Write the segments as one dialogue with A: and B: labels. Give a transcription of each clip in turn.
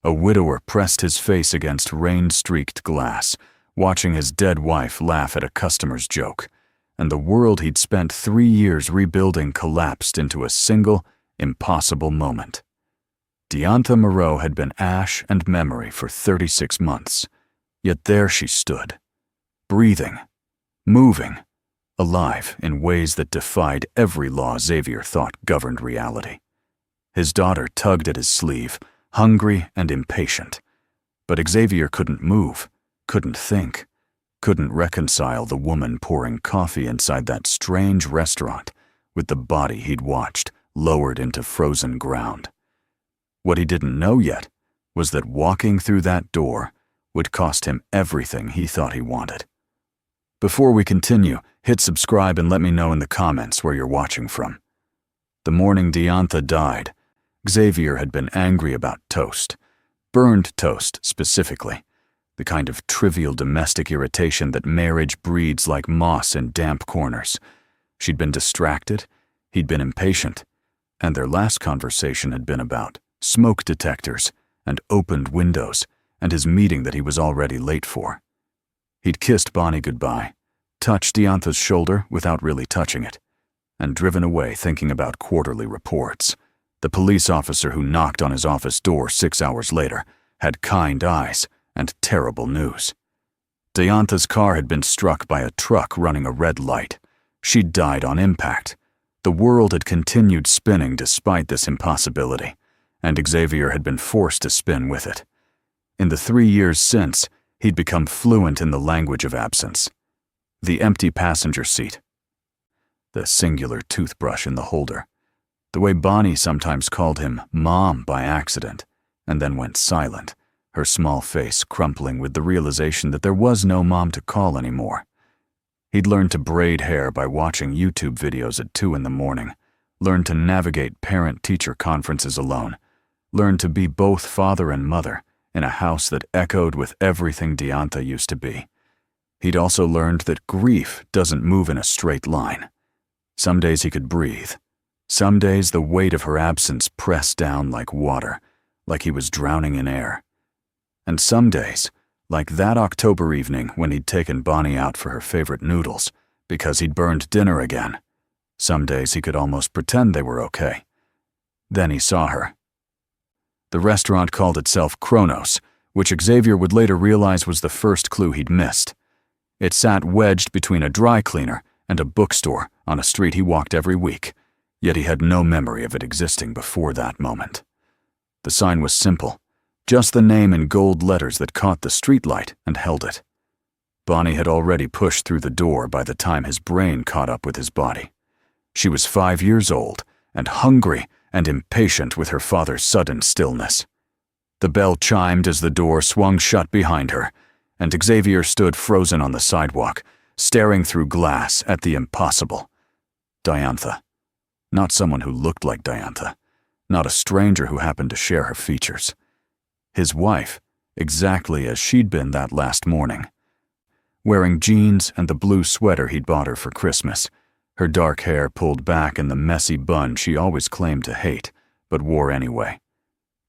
A: A widower pressed his face against rain-streaked glass, watching his dead wife laugh at a customer's joke, and the world he'd spent 3 years rebuilding collapsed into a single, impossible moment. Diantha Moreau had been ash and memory for 36 months, yet there she stood, breathing, moving, alive in ways that defied every law Xavier thought governed reality. His daughter tugged at his sleeve, hungry and impatient, but Xavier couldn't move, couldn't think, couldn't reconcile the woman pouring coffee inside that strange restaurant with the body he'd watched lowered into frozen ground. What he didn't know yet was that walking through that door would cost him everything he thought he wanted. Before we continue, hit subscribe and let me know in the comments where you're watching from. The morning Diantha died, Xavier had been angry about toast, burned toast specifically, the kind of trivial domestic irritation that marriage breeds like moss in damp corners. She'd been distracted, he'd been impatient, and their last conversation had been about smoke detectors and opened windows and his meeting that he was already late for. He'd kissed Bonnie goodbye, touched Diantha's shoulder without really touching it, and driven away thinking about quarterly reports. The police officer who knocked on his office door 6 hours later had kind eyes and terrible news. Diantha's car had been struck by a truck running a red light. She'd died on impact. The world had continued spinning despite this impossibility, and Xavier had been forced to spin with it. In the 3 years since, he'd become fluent in the language of absence. The empty passenger seat, the singular toothbrush in the holder, the way Bonnie sometimes called him Mom by accident, and then went silent, her small face crumpling with the realization that there was no mom to call anymore. He'd learned to braid hair by watching YouTube videos at 2 in the morning, learned to navigate parent-teacher conferences alone, learned to be both father and mother in a house that echoed with everything Diantha used to be. He'd also learned that grief doesn't move in a straight line. Some days he could breathe. Some days the weight of her absence pressed down like water, like he was drowning in air. And some days, like that October evening when he'd taken Bonnie out for her favorite noodles because he'd burned dinner again, some days he could almost pretend they were okay. Then he saw her. The restaurant called itself Kronos, which Xavier would later realize was the first clue he'd missed. It sat wedged between a dry cleaner and a bookstore on a street he walked every week, yet he had no memory of it existing before that moment. The sign was simple, just the name in gold letters that caught the streetlight and held it. Bonnie had already pushed through the door by the time his brain caught up with his body. She was 5 years old and hungry and impatient with her father's sudden stillness. The bell chimed as the door swung shut behind her, and Xavier stood frozen on the sidewalk, staring through glass at the impossible. Diantha. Not someone who looked like Diantha. Not a stranger who happened to share her features. His wife, exactly as she'd been that last morning. Wearing jeans and the blue sweater he'd bought her for Christmas, her dark hair pulled back in the messy bun she always claimed to hate, but wore anyway.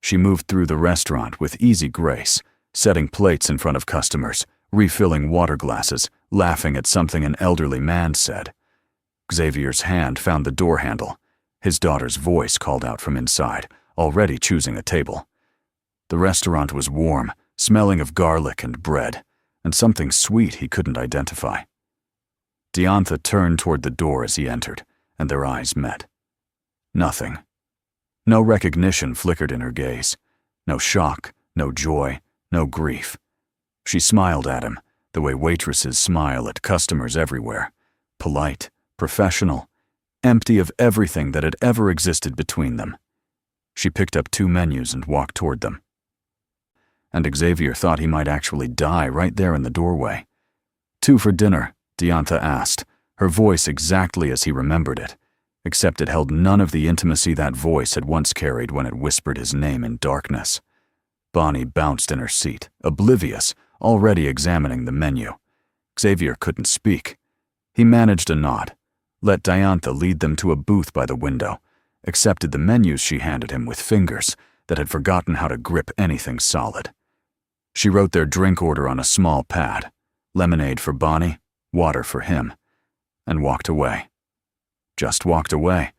A: She moved through the restaurant with easy grace, setting plates in front of customers, refilling water glasses, laughing at something an elderly man said. Xavier's hand found the door handle. His daughter's voice called out from inside, already choosing a table. The restaurant was warm, smelling of garlic and bread, and something sweet he couldn't identify. Diantha turned toward the door as he entered, and their eyes met. Nothing. No recognition flickered in her gaze. No shock, no joy, no grief. She smiled at him, the way waitresses smile at customers everywhere. Polite, professional, empty of everything that had ever existed between them. She picked up 2 menus and walked toward them. And Xavier thought he might actually die right there in the doorway. 2 for dinner, Diantha asked, her voice exactly as he remembered it, except it held none of the intimacy that voice had once carried when it whispered his name in darkness. Bonnie bounced in her seat, oblivious, already examining the menu. Xavier couldn't speak. He managed a nod, let Diantha lead them to a booth by the window, accepted the menus she handed him with fingers, that had forgotten how to grip anything solid. She wrote their drink order on a small pad, lemonade for Bonnie, water for him, and walked away. Just walked away,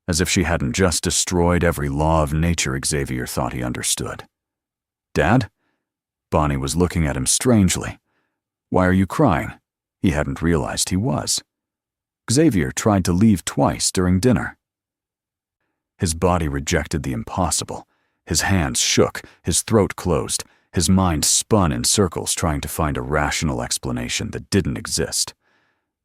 A: as if she hadn't just destroyed every law of nature Xavier thought he understood. "Dad?" Bonnie was looking at him strangely. "Why are you crying?" He hadn't realized he was. Xavier tried to leave twice during dinner. His body rejected the impossible. His hands shook, his throat closed, his mind spun in circles trying to find a rational explanation that didn't exist.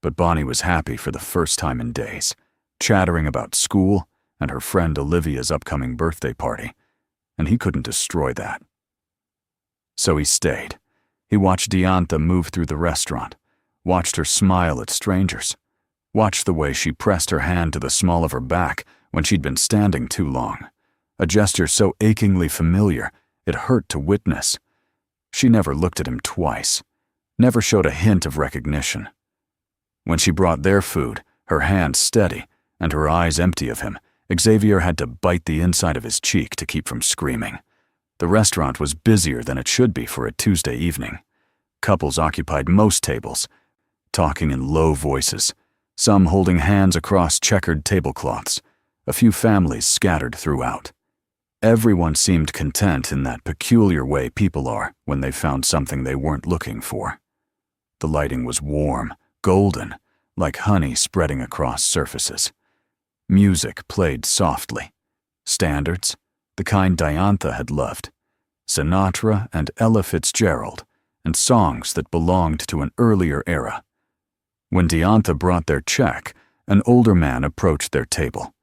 A: But Bonnie was happy for the first time in days, chattering about school and her friend Olivia's upcoming birthday party, and he couldn't destroy that. So he stayed. He watched Diantha move through the restaurant, watched her smile at strangers, watched the way she pressed her hand to the small of her back when she'd been standing too long, a gesture so achingly familiar it hurt to witness. She never looked at him twice, never showed a hint of recognition. When she brought their food, her hand steady and her eyes empty of him, Xavier had to bite the inside of his cheek to keep from screaming. The restaurant was busier than it should be for a Tuesday evening. Couples occupied most tables, talking in low voices, some holding hands across checkered tablecloths, a few families scattered throughout. Everyone seemed content in that peculiar way people are when they found something they weren't looking for. The lighting was warm, golden, like honey spreading across surfaces. Music played softly. Standards, the kind Diantha had loved. Sinatra and Ella Fitzgerald, and songs that belonged to an earlier era. When Diantha brought their check, an older man approached their table.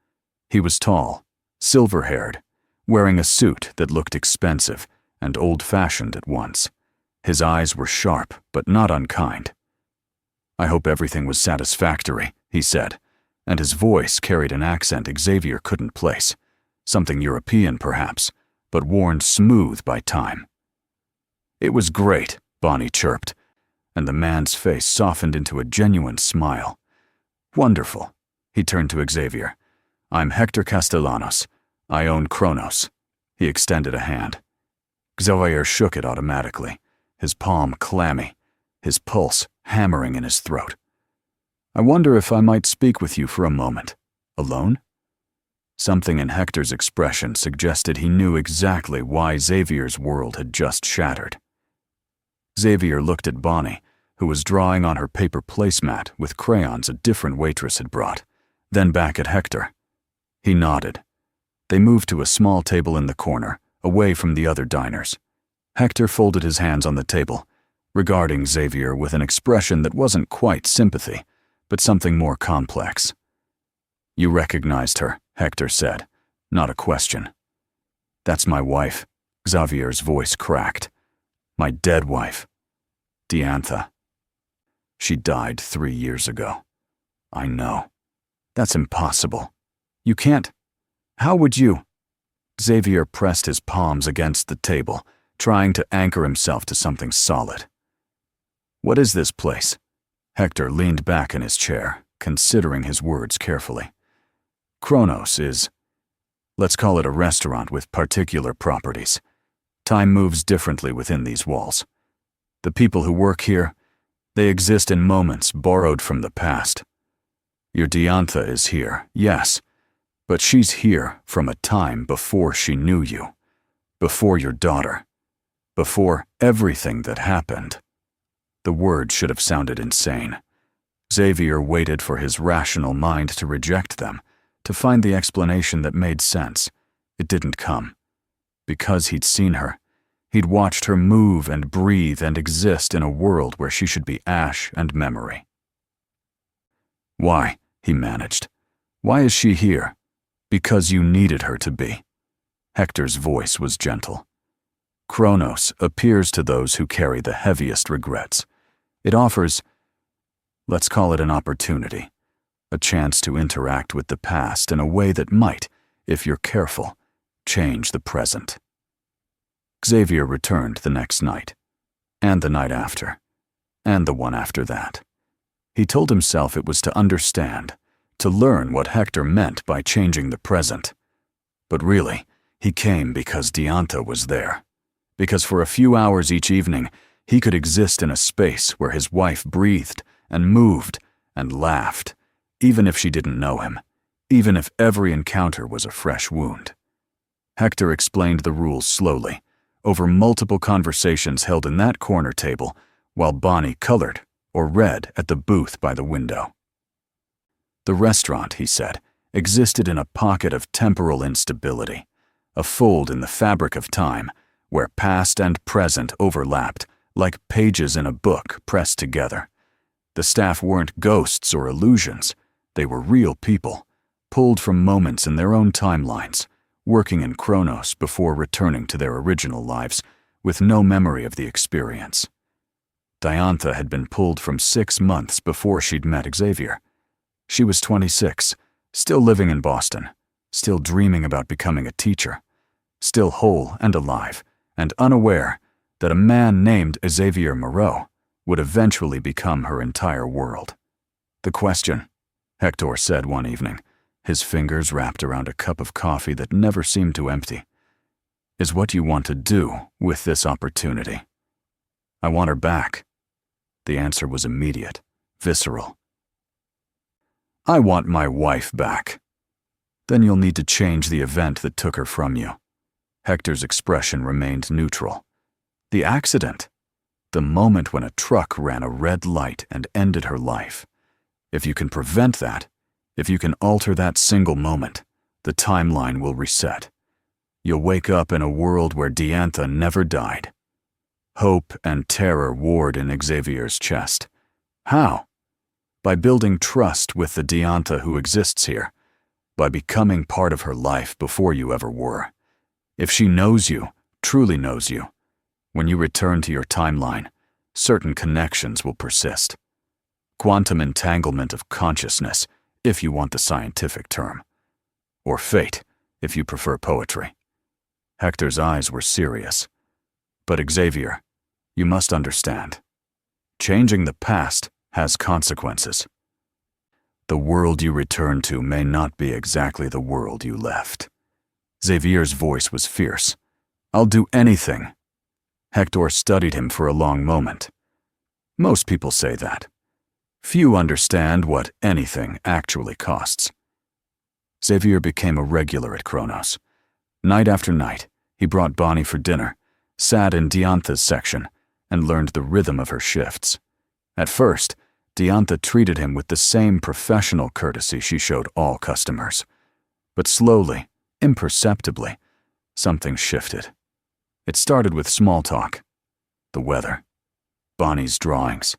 A: He was tall, silver-haired, wearing a suit that looked expensive and old-fashioned at once. His eyes were sharp, but not unkind. "I hope everything was satisfactory," he said, and his voice carried an accent Xavier couldn't place. Something European, perhaps, but worn smooth by time. "It was great," Bonnie chirped, and the man's face softened into a genuine smile. "Wonderful." He turned to Xavier. "I'm Hector Castellanos. I own Kronos." He extended a hand. Xavier shook it automatically, his palm clammy, his pulse hammering in his throat. "I wonder if I might speak with you for a moment. Alone?" Something in Hector's expression suggested he knew exactly why Xavier's world had just shattered. Xavier looked at Bonnie, who was drawing on her paper placemat with crayons a different waitress had brought, then back at Hector. He nodded. They moved to a small table in the corner, away from the other diners. Hector folded his hands on the table, regarding Xavier with an expression that wasn't quite sympathy, but something more complex. "You recognized her," Hector said, not a question. "That's my wife," Xavier's voice cracked. "My dead wife. Diantha. She died 3 years ago." "I know. That's impossible. You can't. How would you?" Xavier pressed his palms against the table, trying to anchor himself to something solid. "What is this place?" Hector leaned back in his chair, considering his words carefully. "Kronos is, let's call it a restaurant with particular properties. Time moves differently within these walls. The people who work here, they exist in moments borrowed from the past. Your Diantha is here, yes, but she's here from a time before she knew you, before your daughter, before everything that happened." The word should have sounded insane. Xavier waited for his rational mind to reject them, to find the explanation that made sense. It didn't come. Because he'd seen her, he'd watched her move and breathe and exist in a world where she should be ash and memory. "Why?" he managed. "Why is she here?" "Because you needed her to be." Hector's voice was gentle. "Kronos appears to those who carry the heaviest regrets. It offers, let's call it an opportunity, a chance to interact with the past in a way that might, if you're careful, change the present." Xavier returned the next night, and the night after, and the one after that. He told himself it was to understand, to learn what Hector meant by changing the present. But really, He came because Diantha was there. Because for a few hours each evening, he could exist in a space where his wife breathed and moved and laughed, even if she didn't know him, even if every encounter was a fresh wound. Hector explained the rules slowly, over multiple conversations held in that corner table, while Bonnie colored or read at the booth by the window. The restaurant, he said, existed in a pocket of temporal instability, a fold in the fabric of time where past and present overlapped like pages in a book pressed together. The staff weren't ghosts or illusions. They were real people, pulled from moments in their own timelines, working in Kronos before returning to their original lives with no memory of the experience. Diantha had been pulled from 6 months before she'd met Xavier. She was 26, still living in Boston, still dreaming about becoming a teacher, still whole and alive, and unaware that a man named Xavier Moreau would eventually become her entire world. "The question," Hector said one evening, his fingers wrapped around a cup of coffee that never seemed to empty, "is what you want to do with this opportunity." "I want her back." The answer was immediate, visceral. "I want my wife back." "Then you'll need to change the event that took her from you." Hector's expression remained neutral. "The accident. The moment when a truck ran a red light and ended her life. If you can prevent that, if you can alter that single moment, the timeline will reset. You'll wake up in a world where Diantha never died." Hope and terror warred in Xavier's chest. "How?" "By building trust with the Diantha who exists here, by becoming part of her life before you ever were. If she knows you, truly knows you, when you return to your timeline, certain connections will persist. Quantum entanglement of consciousness, if you want the scientific term. Or fate, if you prefer poetry." Hector's eyes were serious. "But Xavier, you must understand. Changing the past has consequences. The world you return to may not be exactly the world you left." Xavier's voice was fierce. "I'll do anything." Hector studied him for a long moment. "Most people say that. Few understand what anything actually costs." Xavier became a regular at Kronos. Night after night, he brought Bonnie for dinner, sat in Diantha's section, and learned the rhythm of her shifts. At first, Diantha treated him with the same professional courtesy she showed all customers. But slowly, imperceptibly, something shifted. It started with small talk. The weather. Bonnie's drawings.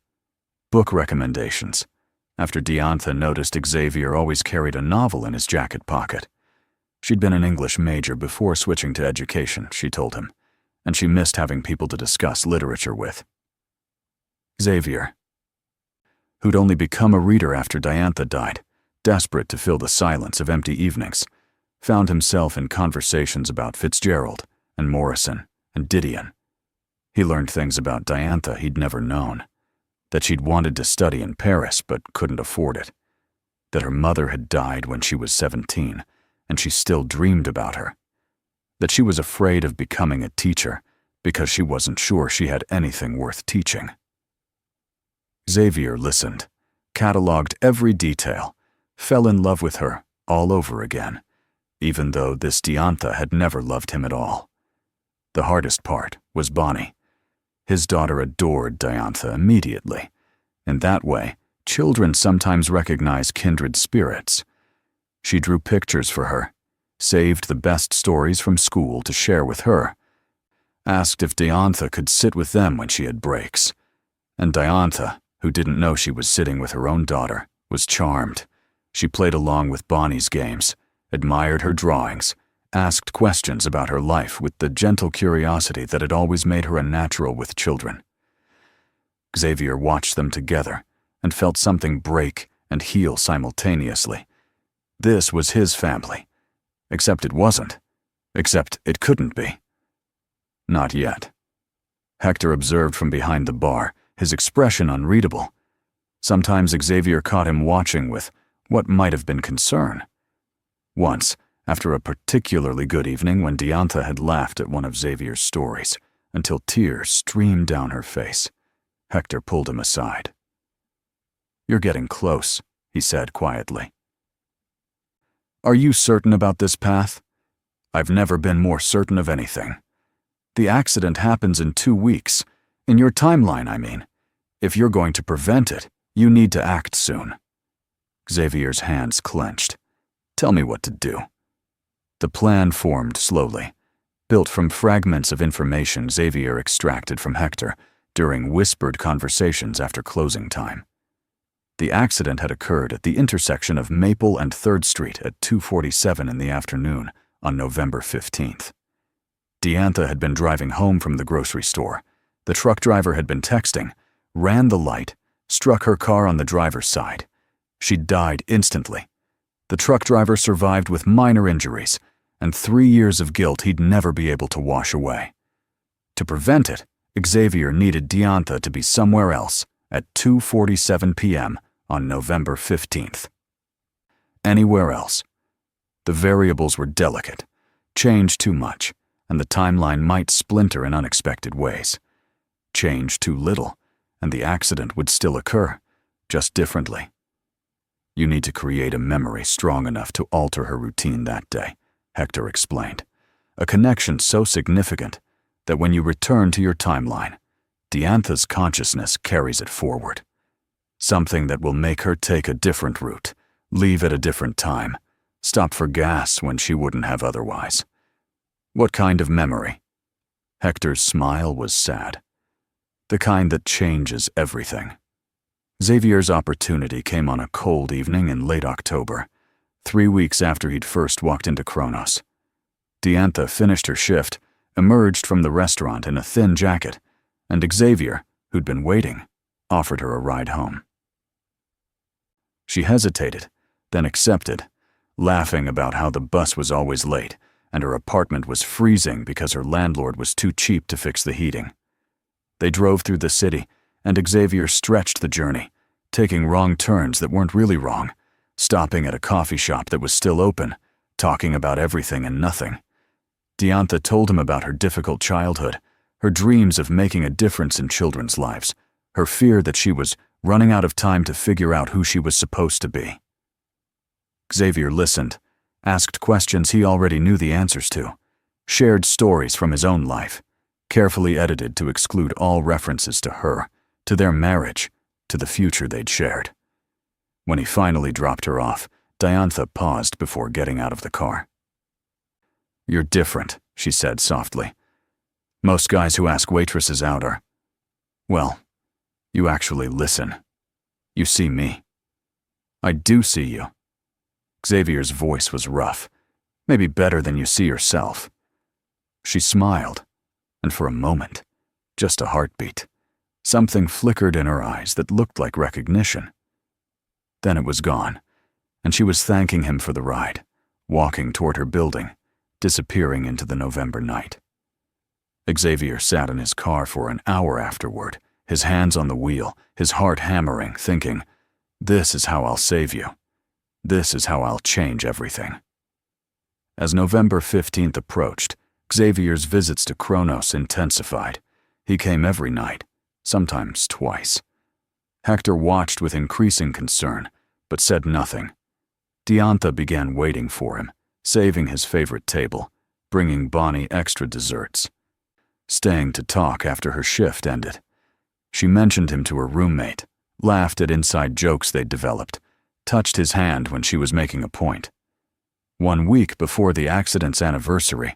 A: Book recommendations. After Diantha noticed Xavier always carried a novel in his jacket pocket. She'd been an English major before switching to education, she told him, and she missed having people to discuss literature with. Xavier, who'd only become a reader after Diantha died, desperate to fill the silence of empty evenings, found himself in conversations about Fitzgerald and Morrison and Didion. He learned things about Diantha he'd never known, that she'd wanted to study in Paris but couldn't afford it, that her mother had died when she was 17 and she still dreamed about her, that she was afraid of becoming a teacher because she wasn't sure she had anything worth teaching. Xavier listened, cataloged every detail, fell in love with her all over again, even though this Diantha had never loved him at all. The hardest part was Bonnie. His daughter adored Diantha immediately. In that way, children sometimes recognize kindred spirits. She drew pictures for her, saved the best stories from school to share with her, asked if Diantha could sit with them when she had breaks. And Diantha, who didn't know she was sitting with her own daughter, was charmed. She played along with Bonnie's games, admired her drawings, asked questions about her life with the gentle curiosity that had always made her a natural with children. Xavier watched them together and felt something break and heal simultaneously. This was his family. Except it wasn't. Except it couldn't be. Not yet. Hector observed from behind the bar, his expression unreadable. Sometimes Xavier caught him watching with what might have been concern. Once, after a particularly good evening when Diantha had laughed at one of Xavier's stories until tears streamed down her face. Hector pulled him aside. "You're getting close," he said quietly. "Are you certain about this path?" "I've never been more certain of anything. The accident happens in 2 weeks. In your timeline, I mean. If you're going to prevent it, you need to act soon." Xavier's hands clenched. "Tell me what to do." The plan formed slowly, built from fragments of information Xavier extracted from Hector during whispered conversations after closing time. The accident had occurred at the intersection of Maple and 3rd Street at 2:47 in the afternoon on November 15th. Diantha had been driving home from the grocery store. The truck driver had been texting, ran the light, struck her car on the driver's side. She died instantly. The truck driver survived with minor injuries, and 3 years of guilt he'd never be able to wash away. To prevent it, Xavier needed Diantha to be somewhere else at 2:47 p.m. on November 15th. Anywhere else. The variables were delicate, change too much, and the timeline might splinter in unexpected ways. Change too little, and the accident would still occur, just differently. You need to create a memory strong enough to alter her routine that day, Hector explained. A connection so significant that when you return to your timeline, Diantha's consciousness carries it forward. Something that will make her take a different route, leave at a different time, stop for gas when she wouldn't have otherwise. What kind of memory? Hector's smile was sad. The kind that changes everything. Xavier's opportunity came on a cold evening in late October, 3 weeks after he'd first walked into Kronos. Diantha finished her shift, emerged from the restaurant in a thin jacket, and Xavier, who'd been waiting, offered her a ride home. She hesitated, then accepted, laughing about how the bus was always late and her apartment was freezing because her landlord was too cheap to fix the heating. They drove through the city, and Xavier stretched the journey, taking wrong turns that weren't really wrong, stopping at a coffee shop that was still open, talking about everything and nothing. Diantha told him about her difficult childhood, her dreams of making a difference in children's lives, her fear that she was running out of time to figure out who she was supposed to be. Xavier listened, asked questions he already knew the answers to, shared stories from his own life, carefully edited to exclude all references to her, to their marriage, to the future they'd shared. When he finally dropped her off, Diantha paused before getting out of the car. "You're different," she said softly. "Most guys who ask waitresses out are, well, you actually listen. You see me. I do see you." Xavier's voice was rough, maybe better than you see yourself. She smiled, and for a moment, just a heartbeat, something flickered in her eyes that looked like recognition. Then it was gone, and she was thanking him for the ride, walking toward her building, disappearing into the November night. Xavier sat in his car for an hour afterward, his hands on the wheel, his heart hammering, thinking, "This is how I'll save you. This is how I'll change everything." As November 15th approached, Xavier's visits to Kronos intensified. He came every night, sometimes twice. Hector watched with increasing concern, but said nothing. Diantha began waiting for him, saving his favorite table, bringing Bonnie extra desserts, staying to talk after her shift ended. She mentioned him to her roommate, laughed at inside jokes they'd developed, touched his hand when she was making a point. 1 week before the accident's anniversary,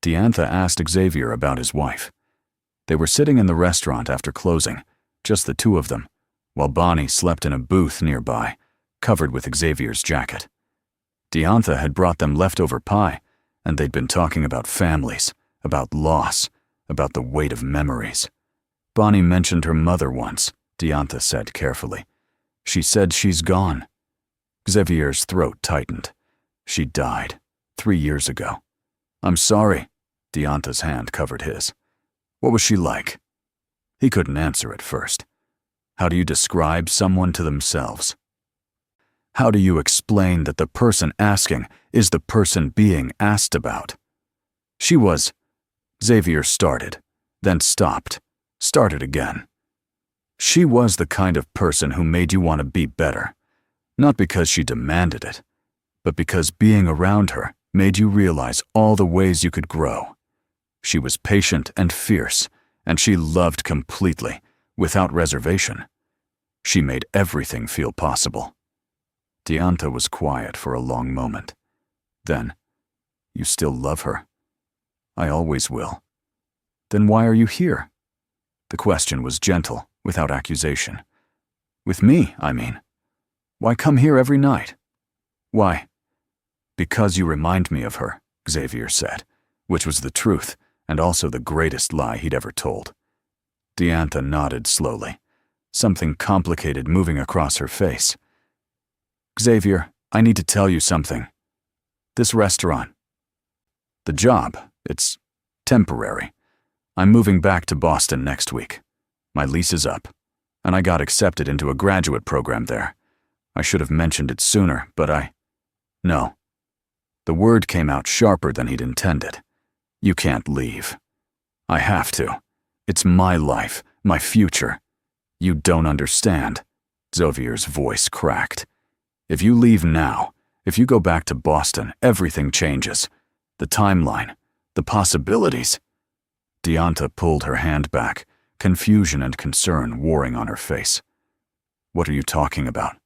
A: Diantha asked Xavier about his wife. They were sitting in the restaurant after closing, just the two of them, while Bonnie slept in a booth nearby, covered with Xavier's jacket. Diantha had brought them leftover pie, and they'd been talking about families, about loss, about the weight of memories. Bonnie mentioned her mother once, Diantha said carefully. She said she's gone. Xavier's throat tightened. She died 3 years ago. "I'm sorry." Diantha's hand covered his. "What was she like?" He couldn't answer at first. How do you describe someone to themselves? How do you explain that the person asking is the person being asked about? She was... Xavier started, then stopped, started again. She was the kind of person who made you want to be better, not because she demanded it, but because being around her made you realize all the ways you could grow. She was patient and fierce, and she loved completely, without reservation. She made everything feel possible. Diantha was quiet for a long moment. Then, "You still love her?" "I always will." "Then why are you here?" The question was gentle, without accusation. "With me, I mean. Why come here every night?" "Why?" "Because you remind me of her," Xavier said, which was the truth, and also the greatest lie he'd ever told. Diantha nodded slowly, something complicated moving across her face. "Xavier, I need to tell you something. This restaurant. The job, it's temporary. I'm moving back to Boston next week. My lease is up, and I got accepted into a graduate program there. I should have mentioned it sooner, but No." The word came out sharper than he'd intended. "You can't leave." "I have to. It's my life, my future." "You don't understand." Xavier's voice cracked. "If you leave now, if you go back to Boston, everything changes. The timeline, the possibilities." Diantha pulled her hand back, confusion and concern warring on her face. "What are you talking about?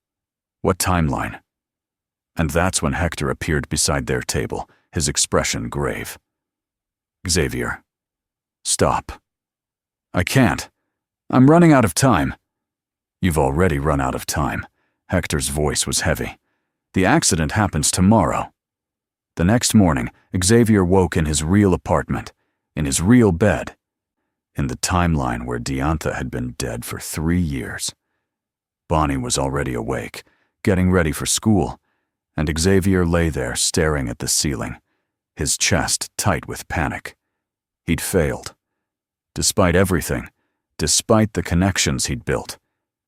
A: What timeline?" And that's when Hector appeared beside their table, his expression grave. "Xavier, stop." "I can't. I'm running out of time." "You've already run out of time." Hector's voice was heavy. "The accident happens tomorrow." The next morning, Xavier woke in his real apartment, in his real bed, in the timeline where Diantha had been dead for 3 years. Bonnie was already awake, getting ready for school, and Xavier lay there staring at the ceiling, his chest tight with panic. He'd failed. Despite everything, despite the connections he'd built,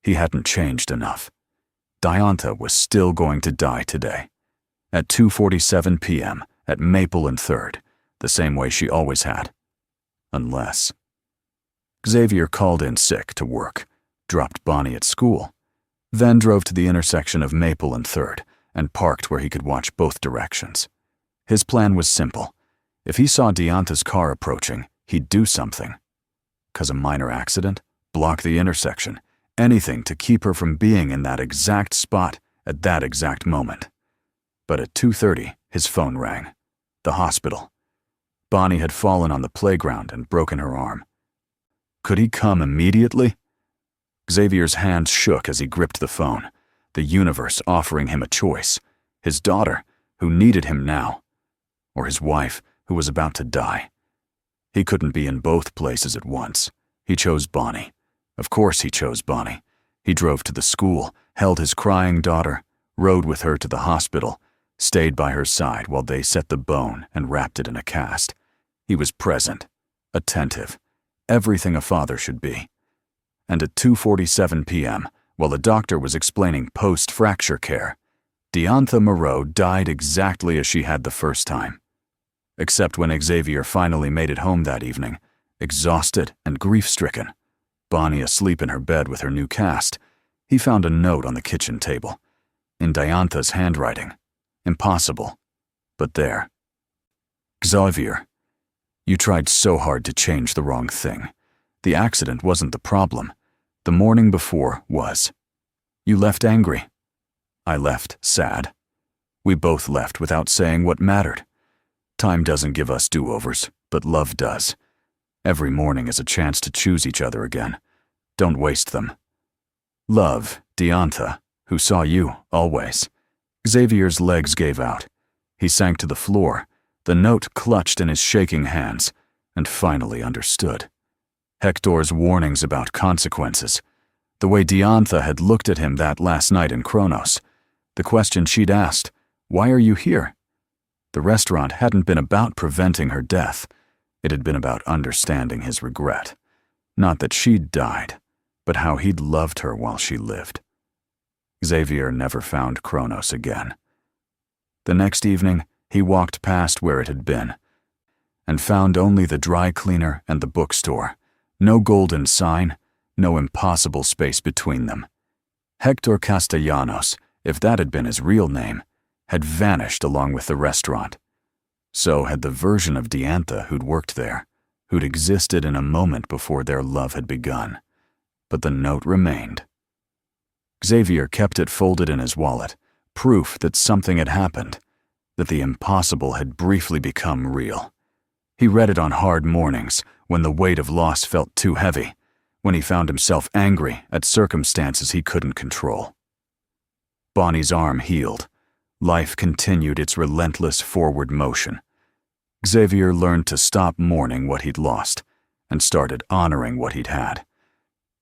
A: he hadn't changed enough. Diantha was still going to die today, at 2:47 p.m. at Maple and 3rd, the same way she always had. Unless... Xavier called in sick to work, dropped Bonnie at school, then drove to the intersection of Maple and 3rd and parked where he could watch both directions. His plan was simple. If he saw Diantha's car approaching, he'd do something. Cause a minor accident, block the intersection, anything to keep her from being in that exact spot at that exact moment. But at 2:30, his phone rang. The hospital. Bonnie had fallen on the playground and broken her arm. Could he come immediately? Xavier's hands shook as he gripped the phone, the universe offering him a choice. His daughter, who needed him now, or his wife, who was about to die. He couldn't be in both places at once. He chose Bonnie. Of course he chose Bonnie. He drove to the school, held his crying daughter, rode with her to the hospital, stayed by her side while they set the bone and wrapped it in a cast. He was present, attentive, everything a father should be. And at 2:47 p.m., while the doctor was explaining post-fracture care, Diantha Moreau died exactly as she had the first time. Except when Xavier finally made it home that evening, exhausted and grief-stricken, Bonnie asleep in her bed with her new cast, he found a note on the kitchen table, in Diantha's handwriting. Impossible, but there. Xavier, you tried so hard to change the wrong thing. The accident wasn't the problem. The morning before was. You left angry. I left sad. We both left without saying what mattered. Time doesn't give us do-overs, but love does. Every morning is a chance to choose each other again. Don't waste them. Love, Diantha, who saw you, always. Xavier's legs gave out. He sank to the floor, the note clutched in his shaking hands, and finally understood. Hector's warnings about consequences, the way Diantha had looked at him that last night in Kronos, the question she'd asked, "Why are you here?" The restaurant hadn't been about preventing her death. It had been about understanding his regret. Not that she'd died, but how he'd loved her while she lived. Xavier never found Kronos again. The next evening, he walked past where it had been, and found only the dry cleaner and the bookstore. No golden sign, no impossible space between them. Hector Castellanos, if that had been his real name, had vanished along with the restaurant. So had the version of Diantha who'd worked there, who'd existed in a moment before their love had begun. But the note remained. Xavier kept it folded in his wallet, proof that something had happened, that the impossible had briefly become real. He read it on hard mornings, when the weight of loss felt too heavy, when he found himself angry at circumstances he couldn't control. Bonnie's arm healed. Life continued its relentless forward motion. Xavier learned to stop mourning what he'd lost and started honoring what he'd had.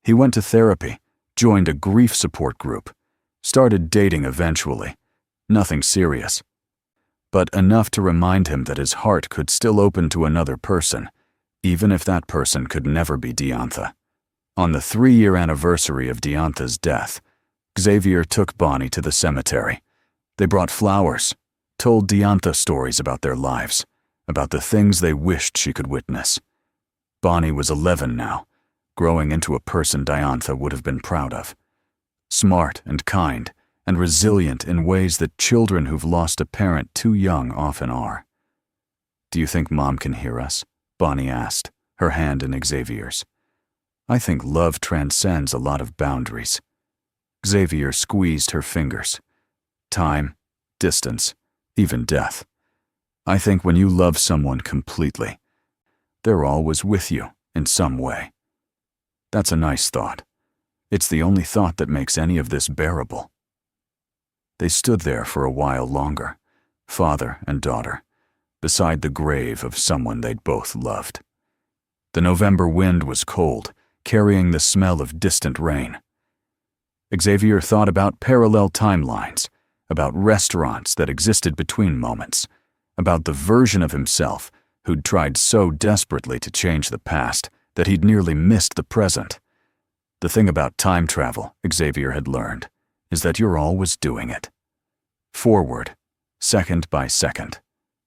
A: He went to therapy, joined a grief support group, started dating eventually. Nothing serious, but enough to remind him that his heart could still open to another person, even if that person could never be Diantha. On the 3-year anniversary of Diantha's death, Xavier took Bonnie to the cemetery. They brought flowers, told Diantha stories about their lives, about the things they wished she could witness. Bonnie was 11 now, growing into a person Diantha would have been proud of. Smart and kind, and resilient in ways that children who've lost a parent too young often are. "Do you think Mom can hear us?" Bonnie asked, her hand in Xavier's. "I think love transcends a lot of boundaries." Xavier squeezed her fingers. "Time, distance, even death. I think when you love someone completely, they're always with you in some way. That's a nice thought. It's the only thought that makes any of this bearable." They stood there for a while longer, father and daughter, beside the grave of someone they'd both loved. The November wind was cold, carrying the smell of distant rain. Xavier thought about parallel timelines, about restaurants that existed between moments, about the version of himself who'd tried so desperately to change the past that he'd nearly missed the present. The thing about time travel, Xavier had learned, is that you're always doing it. Forward, second by second,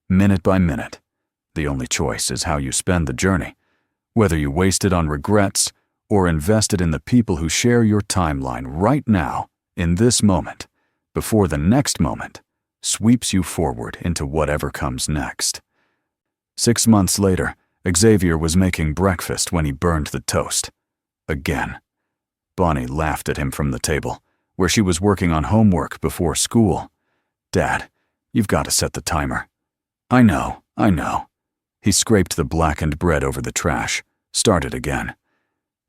A: minute by minute. The only choice is how you spend the journey, whether you waste it on regrets or invest it in the people who share your timeline right now, in this moment, before the next moment sweeps you forward into whatever comes next. 6 months later, Xavier was making breakfast when he burned the toast. Again. Bonnie laughed at him from the table, where she was working on homework before school. "Dad, you've got to set the timer." I know. He scraped the blackened bread over the trash, started again.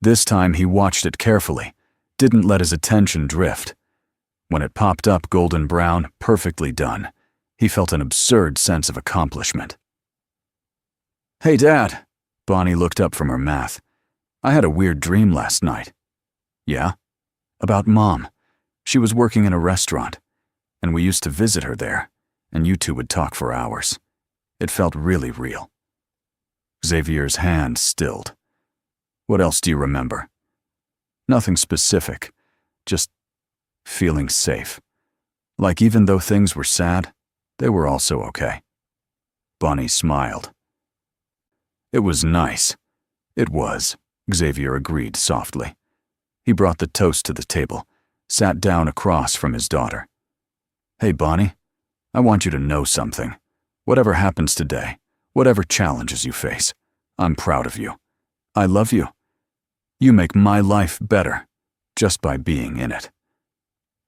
A: This time he watched it carefully, didn't let his attention drift. When it popped up golden brown, perfectly done, he felt an absurd sense of accomplishment. "Hey, Dad," Bonnie looked up from her math. "I had a weird dream last night." "Yeah?" "About Mom. She was working in a restaurant, and we used to visit her there, and you two would talk for hours. It felt really real." Xavier's hand stilled. "What else do you remember?" "Nothing specific, just feeling safe. Like even though things were sad, they were also okay." Bonnie smiled. "It was nice." "It was," Xavier agreed softly. He brought the toast to the table, sat down across from his daughter. "Hey, Bonnie, I want you to know something. Whatever happens today, whatever challenges you face, I'm proud of you. I love you. You make my life better just by being in it."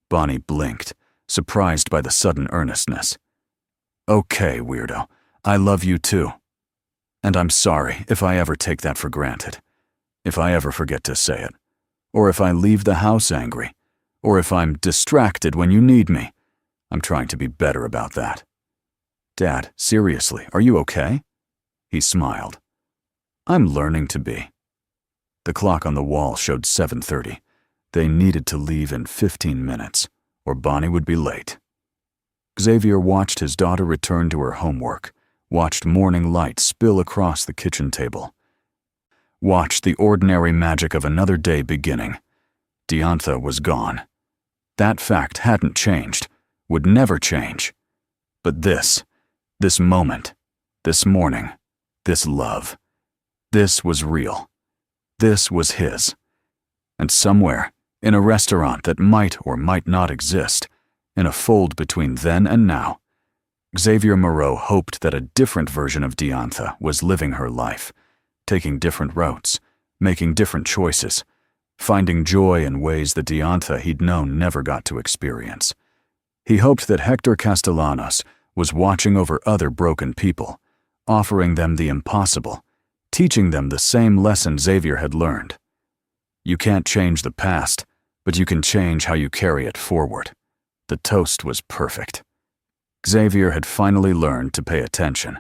A: Bonnie blinked, surprised by the sudden earnestness. "Okay, weirdo, I love you too. And I'm sorry if I ever take that for granted, if I ever forget to say it, or if I leave the house angry, or if I'm distracted when you need me. I'm trying to be better about that." "Dad, seriously, are you okay?" He smiled. "I'm learning to be." The clock on the wall showed 7:30. They needed to leave in 15 minutes, or Bonnie would be late. Xavier watched his daughter return to her homework, watched morning light spill across the kitchen table, watched the ordinary magic of another day beginning. Diantha was gone. That fact hadn't changed, would never change. But this moment, this morning, this love, this was real. This was his. And somewhere, in a restaurant that might or might not exist, in a fold between then and now, Xavier Moreau hoped that a different version of Diantha was living her life, taking different routes, making different choices, finding joy in ways that Diantha he'd known never got to experience. He hoped that Hector Castellanos was watching over other broken people, offering them the impossible, teaching them the same lesson Xavier had learned. You can't change the past, but you can change how you carry it forward. The toast was perfect. Xavier had finally learned to pay attention.